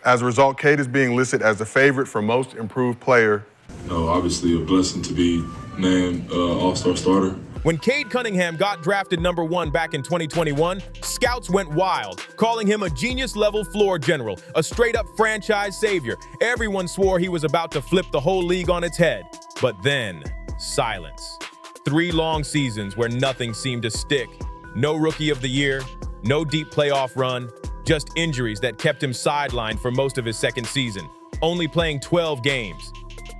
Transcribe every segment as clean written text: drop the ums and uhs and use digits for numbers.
As a result, Cade is being listed as the favorite for most improved player. Obviously a blessing to be named All-Star starter. When Cade Cunningham got drafted #1 back in 2021, scouts went wild, calling him a genius-level floor general, a straight-up franchise savior. Everyone swore he was about to flip the whole league on its head. But then, silence. 3 long seasons where nothing seemed to stick. No Rookie of the Year, no deep playoff run, just injuries that kept him sidelined for most of his second season, only playing 12 games.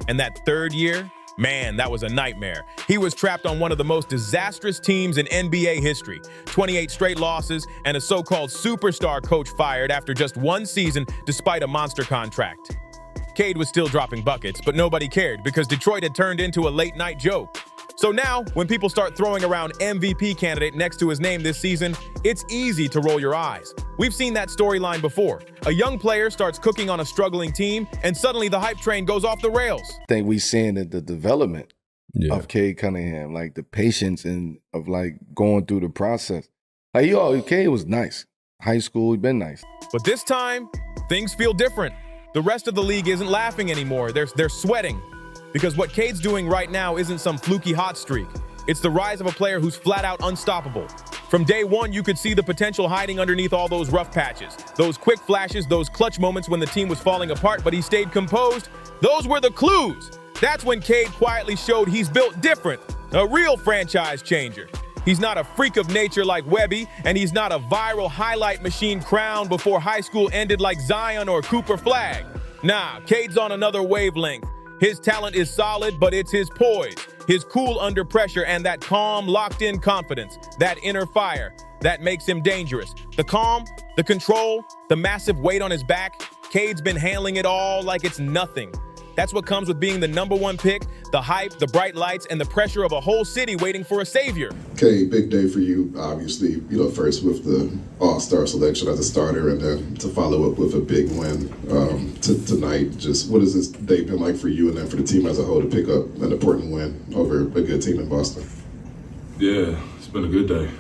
And that third year, man, that was a nightmare. He was trapped on one of the most disastrous teams in NBA history. 28 straight losses and a so-called superstar coach fired after just 1 season despite a monster contract. Cade was still dropping buckets, but nobody cared because Detroit had turned into a late-night joke. So now, when people start throwing around MVP candidate next to his name this season, it's easy to roll your eyes. We've seen that storyline before. A young player starts cooking on a struggling team, and suddenly the hype train goes off the rails. I think we've seen the development of Cade Cunningham, like the patience and of like going through the process. Like, Cade was nice. High school, he's been nice. But this time, things feel different. The rest of the league isn't laughing anymore. They're sweating. Because what Cade's doing right now isn't some fluky hot streak. It's the rise of a player who's flat out unstoppable. From day one, you could see the potential hiding underneath all those rough patches. Those quick flashes, those clutch moments when the team was falling apart, but he stayed composed. Those were the clues. That's when Cade quietly showed he's built different. A real franchise changer. He's not a freak of nature like Webby, and he's not a viral highlight machine crowned before high school ended like Zion or Cooper Flagg. Nah, Cade's on another wavelength. His talent is solid, but it's his poise, his cool under pressure, and that calm, locked-in confidence, that inner fire, that makes him dangerous. The calm, the control, the massive weight on his back, Cade's been handling it all like it's nothing. That's what comes with being the #1 pick, the hype, the bright lights, and the pressure of a whole city waiting for a savior. Okay, big day for you, obviously, first with the All-Star selection as a starter and then to follow up with a big win tonight. Just what has this day been like for you and then for the team as a whole to pick up an important win over a good team in Boston? Yeah, it's been a good day.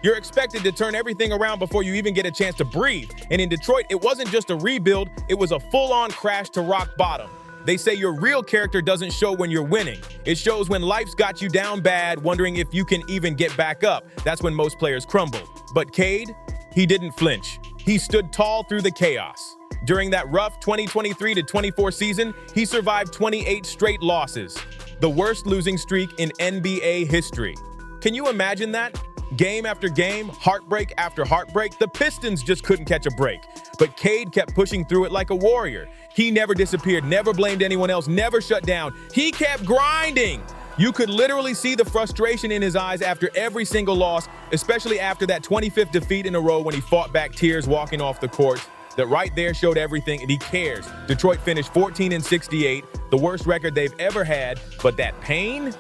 You're expected to turn everything around before you even get a chance to breathe. And in Detroit, it wasn't just a rebuild, it was a full-on crash to rock bottom. They say your real character doesn't show when you're winning. It shows when life's got you down bad, wondering if you can even get back up. That's when most players crumble. But Cade, he didn't flinch. He stood tall through the chaos. During that rough 2023-24 season, he survived 28 straight losses, the worst losing streak in NBA history. Can you imagine that? Game after game, heartbreak after heartbreak, the Pistons just couldn't catch a break. But Cade kept pushing through it like a warrior. He never disappeared, never blamed anyone else, never shut down. He kept grinding. You could literally see the frustration in his eyes after every single loss, especially after that 25th defeat in a row when he fought back tears walking off the court. That right there showed everything, and he cares. Detroit finished 14-68, the worst record they've ever had, but that pain?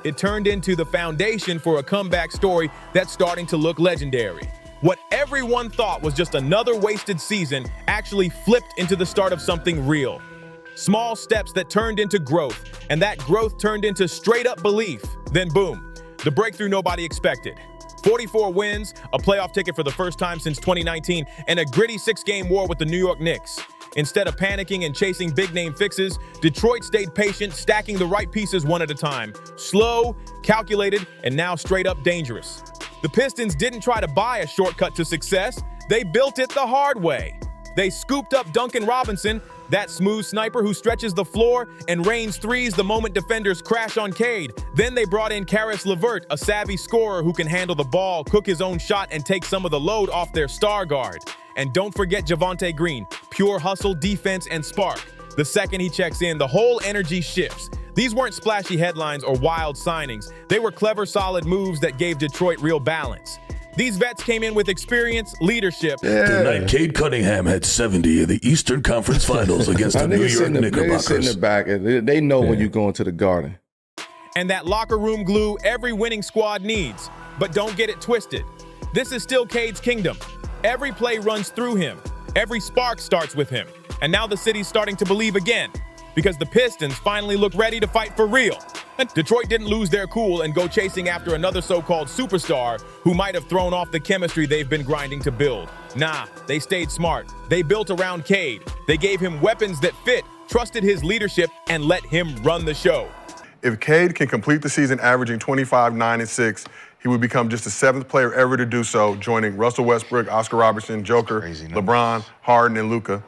It turned into the foundation for a comeback story that's starting to look legendary. What everyone thought was just another wasted season actually flipped into the start of something real. Small steps that turned into growth, and that growth turned into straight-up belief. Then boom, the breakthrough nobody expected. 44 wins, a playoff ticket for the first time since 2019, and a gritty 6-game war with the New York Knicks. Instead of panicking and chasing big-name fixes, Detroit stayed patient, stacking the right pieces one at a time. Slow, calculated, and now straight-up dangerous. The Pistons didn't try to buy a shortcut to success. They built it the hard way. They scooped up Duncan Robinson, that smooth sniper who stretches the floor and rains threes the moment defenders crash on Cade. Then they brought in Caris LeVert, a savvy scorer who can handle the ball, cook his own shot, and take some of the load off their star guard. And don't forget Javonte Green, pure hustle, defense, and spark. The second he checks in, the whole energy shifts. These weren't splashy headlines or wild signings. They were clever, solid moves that gave Detroit real balance. These vets came in with experience, leadership. Tonight, Cade Cunningham had 70 in the Eastern Conference Finals against the New York Knickerbockers. They sit in the back, and they know when you go into the Garden. And that locker room glue every winning squad needs. But don't get it twisted. This is still Cade's kingdom. Every play runs through him. Every spark starts with him. And now the city's starting to believe again, because the Pistons finally look ready to fight for real. And Detroit didn't lose their cool and go chasing after another so-called superstar who might have thrown off the chemistry they've been grinding to build. Nah, they stayed smart. They built around Cade. They gave him weapons that fit, trusted his leadership, and let him run the show. If Cade can complete the season averaging 25, 9, and 6, he would become just the 7th player ever to do so, joining Russell Westbrook, Oscar Robertson, Joker, LeBron, Harden, and Luka.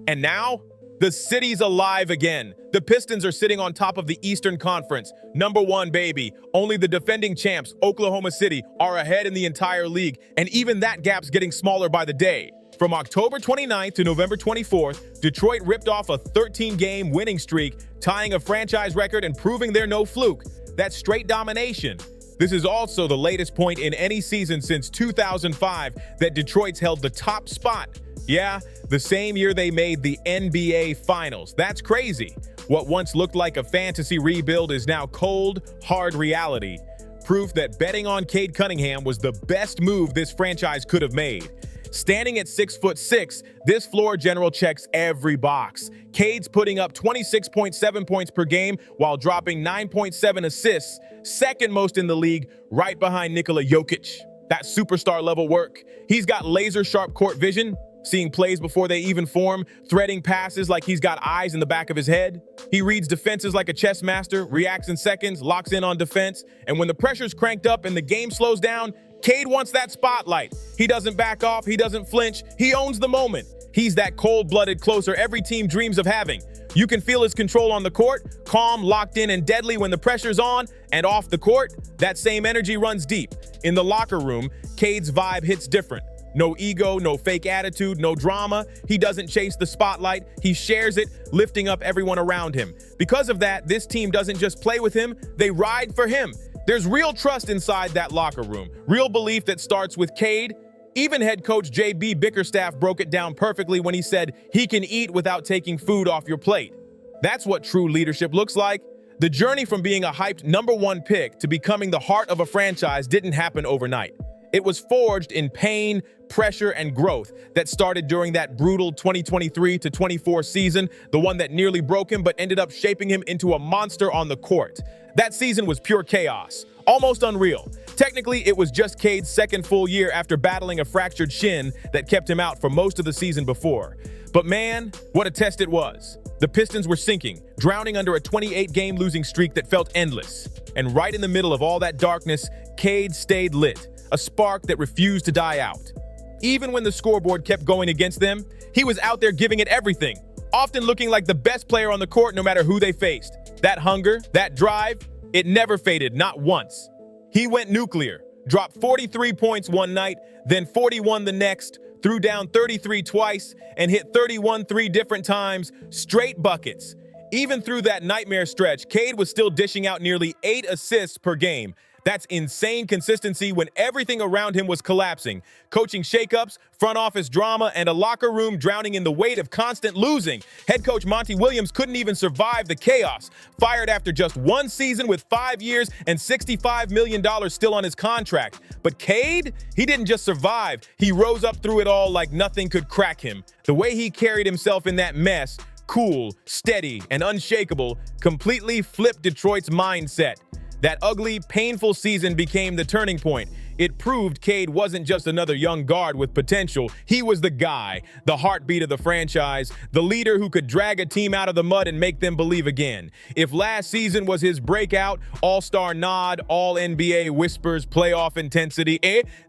And now, the city's alive again. The Pistons are sitting on top of the Eastern Conference. #1, baby. Only the defending champs, Oklahoma City, are ahead in the entire league, and even that gap's getting smaller by the day. From October 29th to November 24th, Detroit ripped off a 13-game winning streak, tying a franchise record and proving they're no fluke. That's straight domination. This is also the latest point in any season since 2005 that Detroit's held the top spot. Yeah, the same year they made the NBA Finals. That's crazy. What once looked like a fantasy rebuild is now cold, hard reality. Proof that betting on Cade Cunningham was the best move this franchise could have made. Standing at 6'6", this floor general checks every box. Cade's putting up 26.7 points per game while dropping 9.7 assists, second most in the league, right behind Nikola Jokic. That's superstar level work. He's got laser sharp court vision, seeing plays before they even form, threading passes like he's got eyes in the back of his head. He reads defenses like a chess master, reacts in seconds, locks in on defense, and when the pressure's cranked up and the game slows down, Cade wants that spotlight. He doesn't back off, he doesn't flinch, he owns the moment. He's that cold-blooded closer every team dreams of having. You can feel his control on the court, calm, locked in, and deadly when the pressure's on, and off the court, that same energy runs deep. In the locker room, Cade's vibe hits different. No ego, no fake attitude, no drama. He doesn't chase the spotlight. He shares it, lifting up everyone around him. Because of that, this team doesn't just play with him, they ride for him. There's real trust inside that locker room, real belief that starts with Cade. Even head coach J.B. Bickerstaff broke it down perfectly when he said he can eat without taking food off your plate. That's what true leadership looks like. The journey from being a hyped #1 pick to becoming the heart of a franchise didn't happen overnight. It was forged in pain, pressure, and growth that started during that brutal 2023-24 season, the one that nearly broke him but ended up shaping him into a monster on the court. That season was pure chaos, almost unreal. Technically, it was just Cade's second full year after battling a fractured shin that kept him out for most of the season before. But man, what a test it was. The Pistons were sinking, drowning under a 28-game losing streak that felt endless. And right in the middle of all that darkness, Cade stayed lit, a spark that refused to die out. Even when the scoreboard kept going against them, he was out there giving it everything, often looking like the best player on the court no matter who they faced. That hunger, that drive, it never faded, not once. He went nuclear, dropped 43 points one night, then 41 the next, threw down 33 twice, and hit 31 3 different times, straight buckets. Even through that nightmare stretch, Cade was still dishing out nearly 8 assists per game. That's insane consistency when everything around him was collapsing. Coaching shakeups, front office drama, and a locker room drowning in the weight of constant losing. Head coach Monty Williams couldn't even survive the chaos. Fired after just one season with 5 years and $65 million still on his contract. But Cade, he didn't just survive. He rose up through it all like nothing could crack him. The way he carried himself in that mess, cool, steady, and unshakable, completely flipped Detroit's mindset. That ugly, painful season became the turning point. It proved Cade wasn't just another young guard with potential. He was the guy, the heartbeat of the franchise, the leader who could drag a team out of the mud and make them believe again. If last season was his breakout, all-star nod, all-NBA whispers, playoff intensity,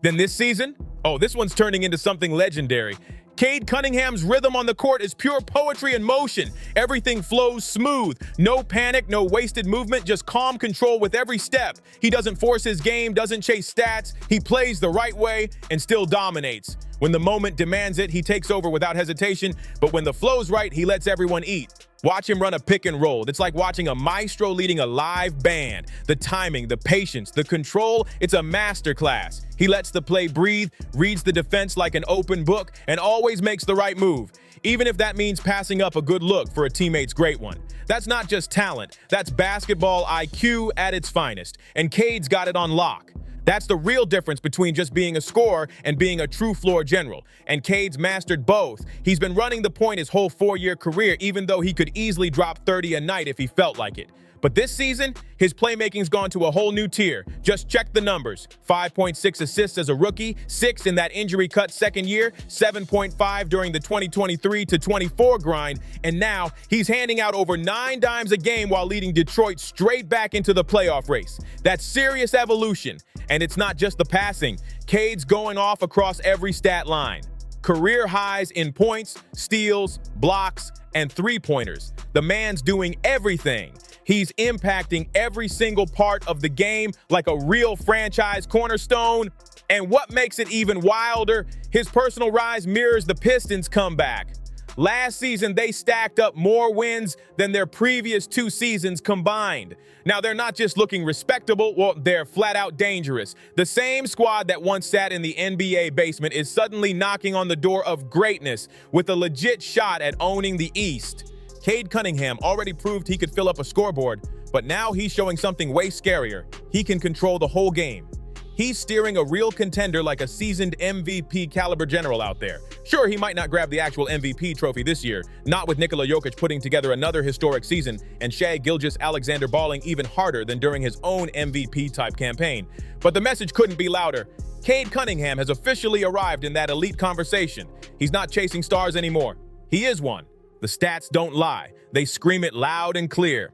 then this season? Oh, this one's turning into something legendary. Cade Cunningham's rhythm on the court is pure poetry in motion. Everything flows smooth. No panic, no wasted movement, just calm control with every step. He doesn't force his game, doesn't chase stats. He plays the right way and still dominates. When the moment demands it, he takes over without hesitation, but when the flow's right, he lets everyone eat. Watch him run a pick and roll. It's like watching a maestro leading a live band. The timing, the patience, the control, it's a masterclass. He lets the play breathe, reads the defense like an open book, and always makes the right move, even if that means passing up a good look for a teammate's great one. That's not just talent, that's basketball IQ at its finest, and Cade's got it on lock. That's the real difference between just being a scorer and being a true floor general. And Cade's mastered both. He's been running the point his whole 4-year career, even though he could easily drop 30 a night if he felt like it. But this season, his playmaking's gone to a whole new tier. Just check the numbers. 5.6 assists as a rookie, 6 in that injury-cut second year, 7.5 during the 2023-24 grind, and now he's handing out over 9 dimes a game while leading Detroit straight back into the playoff race. That's serious evolution. And it's not just the passing. Cade's going off across every stat line. Career highs in points, steals, blocks, and three-pointers. The man's doing everything. He's impacting every single part of the game like a real franchise cornerstone. And what makes it even wilder, his personal rise mirrors the Pistons' comeback. Last season, they stacked up more wins than their previous 2 seasons combined. Now, they're not just looking respectable, well, they're flat out dangerous. The same squad that once sat in the NBA basement is suddenly knocking on the door of greatness with a legit shot at owning the East. Cade Cunningham already proved he could fill up a scoreboard, but now he's showing something way scarier. He can control the whole game. He's steering a real contender like a seasoned MVP caliber general out there. Sure, he might not grab the actual MVP trophy this year, not with Nikola Jokic putting together another historic season and Shai Gilgeous-Alexander balling even harder than during his own MVP-type campaign. But the message couldn't be louder. Cade Cunningham has officially arrived in that elite conversation. He's not chasing stars anymore. He is one. The stats don't lie. They scream it loud and clear.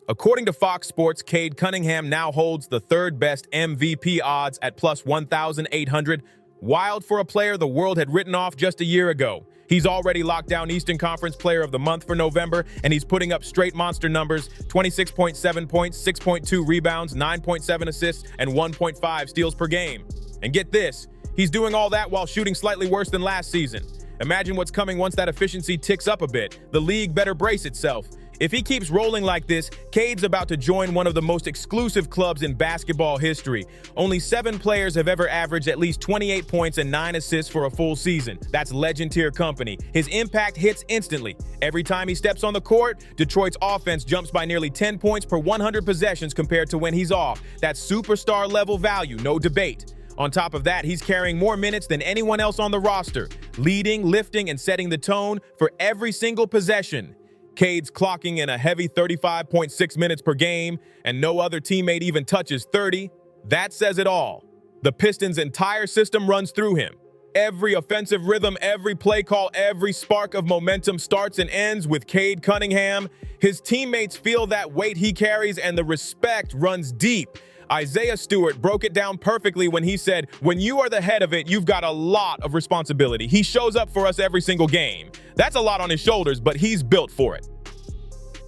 According to Fox Sports, Cade Cunningham now holds the 3rd best MVP odds at plus 1,800. Wild for a player the world had written off just a year ago. He's already locked down Eastern Conference Player of the Month for November, and he's putting up straight monster numbers: 26.7 points, 6.2 rebounds, 9.7 assists, and 1.5 steals per game. And get this, he's doing all that while shooting slightly worse than last season. Imagine what's coming once that efficiency ticks up a bit. The league better brace itself. If he keeps rolling like this, Cade's about to join one of the most exclusive clubs in basketball history. Only 7 players have ever averaged at least 28 points and 9 assists for a full season. That's legend-tier company. His impact hits instantly. Every time he steps on the court, Detroit's offense jumps by nearly 10 points per 100 possessions compared to when he's off. That's superstar-level value, no debate. On top of that, he's carrying more minutes than anyone else on the roster, leading, lifting, and setting the tone for every single possession. Cade's clocking in a heavy 35.6 minutes per game, and no other teammate even touches 30. That says it all. The Pistons' entire system runs through him. Every offensive rhythm, every play call, every spark of momentum starts and ends with Cade Cunningham. His teammates feel that weight he carries, and the respect runs deep. Isaiah Stewart broke it down perfectly when he said, when you are the head of it, you've got a lot of responsibility. He shows up for us every single game. That's a lot on his shoulders, but he's built for it.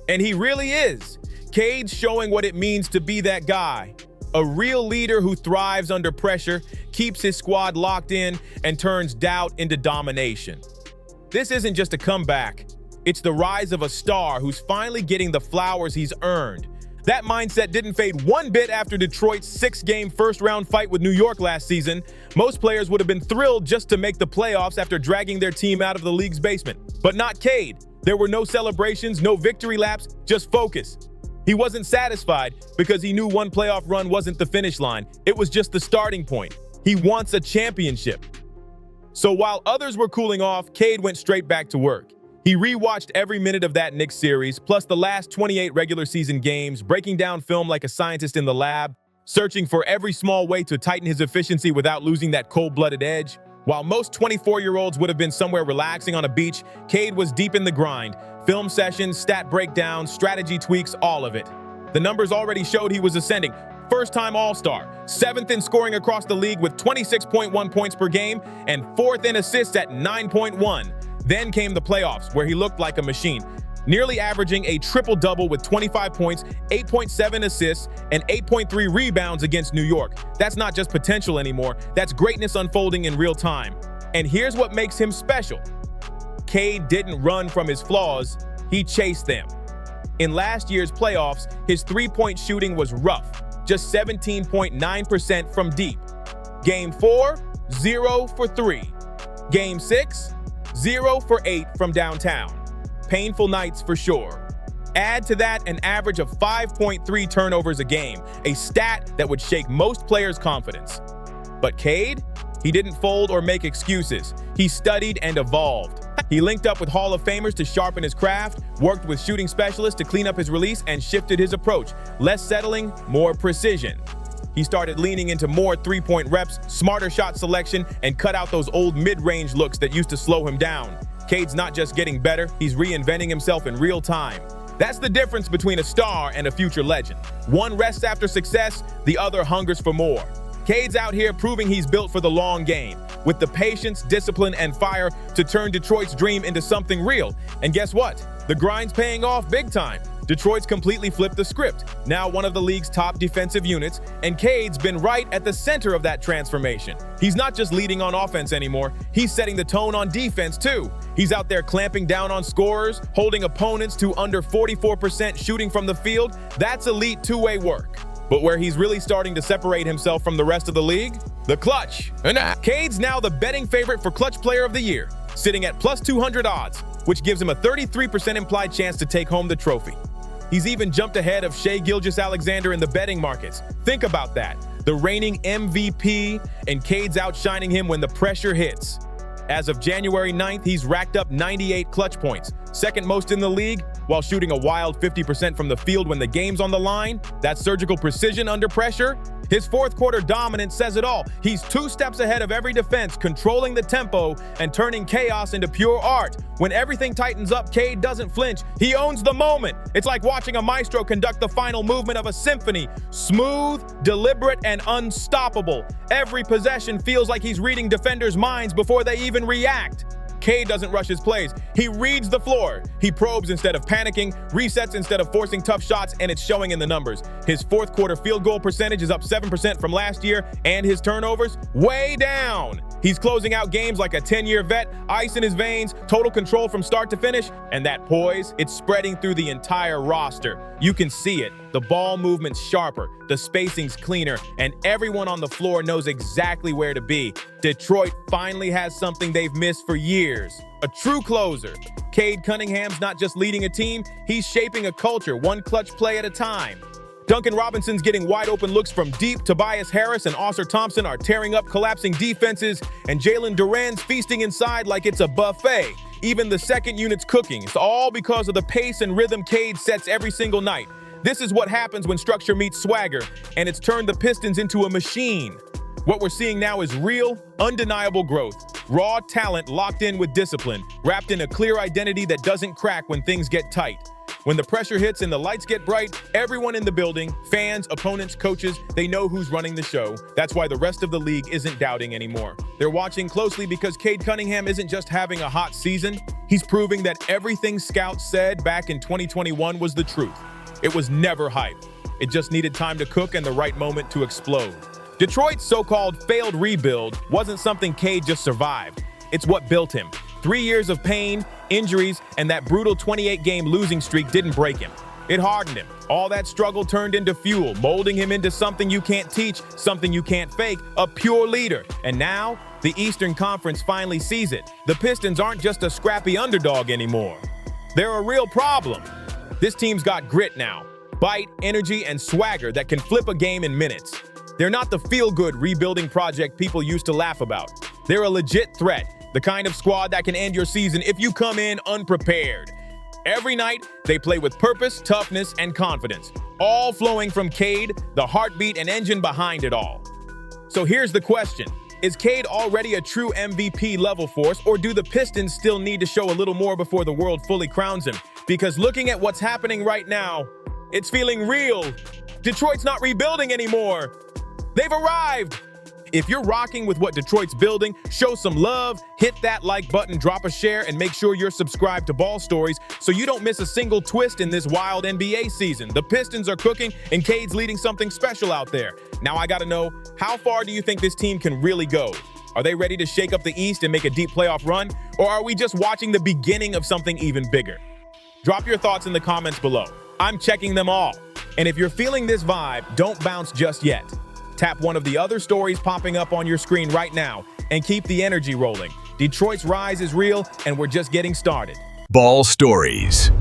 And he really is. Cade's showing what it means to be that guy. A real leader who thrives under pressure, keeps his squad locked in, and turns doubt into domination. This isn't just a comeback. It's the rise of a star who's finally getting the flowers he's earned. That mindset didn't fade one bit after Detroit's 6-game first-round fight with New York last season. Most players would have been thrilled just to make the playoffs after dragging their team out of the league's basement. But not Cade. There were no celebrations, no victory laps, just focus. He wasn't satisfied because he knew one playoff run wasn't the finish line. It was just the starting point. He wants a championship. So while others were cooling off, Cade went straight back to work. He rewatched every minute of that Knicks series, plus the last 28 regular season games, breaking down film like a scientist in the lab, searching for every small way to tighten his efficiency without losing that cold-blooded edge. While most 24-year-olds would have been somewhere relaxing on a beach, Cade was deep in the grind. Film sessions, stat breakdowns, strategy tweaks, all of it. The numbers already showed he was ascending. First-time All-Star, 7th in scoring across the league with 26.1 points per game, and 4th in assists at 9.1. Then came the playoffs, where he looked like a machine, nearly averaging a triple-double with 25 points, 8.7 assists, and 8.3 rebounds against New York. That's not just potential anymore. That's greatness unfolding in real time. And here's what makes him special. Cade didn't run from his flaws. He chased them. In last year's playoffs, his three-point shooting was rough, just 17.9% from deep. Game 4, 0 for 3. Game 6, 0 for 8 from downtown. Painful nights for sure. Add to that an average of 5.3 turnovers a game, a stat that would shake most players' confidence. But Cade, he didn't fold or make excuses. He studied and evolved. He linked up with Hall of Famers to sharpen his craft, worked with shooting specialists to clean up his release, and shifted his approach. Less settling, more precision. He started leaning into more three-point reps, smarter shot selection, and cut out those old mid-range looks that used to slow him down. Cade's not just getting better, he's reinventing himself in real time. That's the difference between a star and a future legend. One rests after success, the other hungers for more. Cade's out here proving he's built for the long game, with the patience, discipline, and fire to turn Detroit's dream into something real. And guess what? The grind's paying off big time. Detroit's completely flipped the script, now one of the league's top defensive units, and Cade's been right at the center of that transformation. He's not just leading on offense anymore, he's setting the tone on defense too. He's out there clamping down on scorers, holding opponents to under 44% shooting from the field. That's elite two-way work. But where he's really starting to separate himself from the rest of the league? The clutch. Cade's now the betting favorite for Clutch Player of the Year, sitting at plus 200 odds, which gives him a 33% implied chance to take home the trophy. He's even jumped ahead of Shai Gilgeous-Alexander in the betting markets. Think about that. The reigning MVP, and Cade's outshining him when the pressure hits. As of January 9th, he's racked up 98 clutch points, second most in the league, while shooting a wild 50% from the field when the game's on the line. That surgical precision under pressure. His fourth quarter dominance says it all. He's 2 steps ahead of every defense, controlling the tempo and turning chaos into pure art. When everything tightens up, Cade doesn't flinch. He owns the moment. It's like watching a maestro conduct the final movement of a symphony. Smooth, deliberate, and unstoppable. Every possession feels like he's reading defenders' minds before they even react. Cade doesn't rush his plays. He reads the floor. He probes instead of panicking, resets instead of forcing tough shots, and it's showing in the numbers. His fourth quarter field goal percentage is up 7% from last year, and his turnovers way down. He's closing out games like a 10-year vet, ice in his veins, total control from start to finish, and that poise, it's spreading through the entire roster. You can see it. The ball movement's sharper, the spacing's cleaner, and everyone on the floor knows exactly where to be. Detroit finally has something they've missed for years. A true closer. Cade Cunningham's not just leading a team, he's shaping a culture, one clutch play at a time. Duncan Robinson's getting wide open looks from deep. Tobias Harris and Oscar Thompson are tearing up collapsing defenses, and Jalen Duren's feasting inside like it's a buffet. Even the second unit's cooking. It's all because of the pace and rhythm Cade sets every single night. This is what happens when structure meets swagger, and it's turned the Pistons into a machine. What we're seeing now is real, undeniable growth. Raw talent locked in with discipline, wrapped in a clear identity that doesn't crack when things get tight. When the pressure hits and the lights get bright, everyone in the building, fans, opponents, coaches, they know who's running the show. That's why the rest of the league isn't doubting anymore. They're watching closely because Cade Cunningham isn't just having a hot season. He's proving that everything scouts said back in 2021 was the truth. It was never hype. It just needed time to cook and the right moment to explode. Detroit's so-called failed rebuild wasn't something Cade just survived. It's what built him. 3 years of pain, injuries, and that brutal 28-game losing streak didn't break him. It hardened him. All that struggle turned into fuel, molding him into something you can't teach, something you can't fake, a pure leader. And now, the Eastern Conference finally sees it. The Pistons aren't just a scrappy underdog anymore. They're a real problem. This team's got grit now, bite, energy, and swagger that can flip a game in minutes. They're not the feel-good rebuilding project people used to laugh about. They're a legit threat, the kind of squad that can end your season if you come in unprepared. Every night, they play with purpose, toughness, and confidence, all flowing from Cade, the heartbeat and engine behind it all. So here's the question. Is Cade already a true MVP-level force, or do the Pistons still need to show a little more before the world fully crowns him? Because looking at what's happening right now, it's feeling real. Detroit's not rebuilding anymore. They've arrived. If you're rocking with what Detroit's building, show some love, hit that like button, drop a share, and make sure you're subscribed to Ball Stories so you don't miss a single twist in this wild NBA season. The Pistons are cooking, and Cade's leading something special out there. Now I gotta know, how far do you think this team can really go? Are they ready to shake up the East and make a deep playoff run? Or are we just watching the beginning of something even bigger? Drop your thoughts in the comments below. I'm checking them all. And if you're feeling this vibe, don't bounce just yet. Tap one of the other stories popping up on your screen right now and keep the energy rolling. Detroit's rise is real, and we're just getting started. Ball Stories.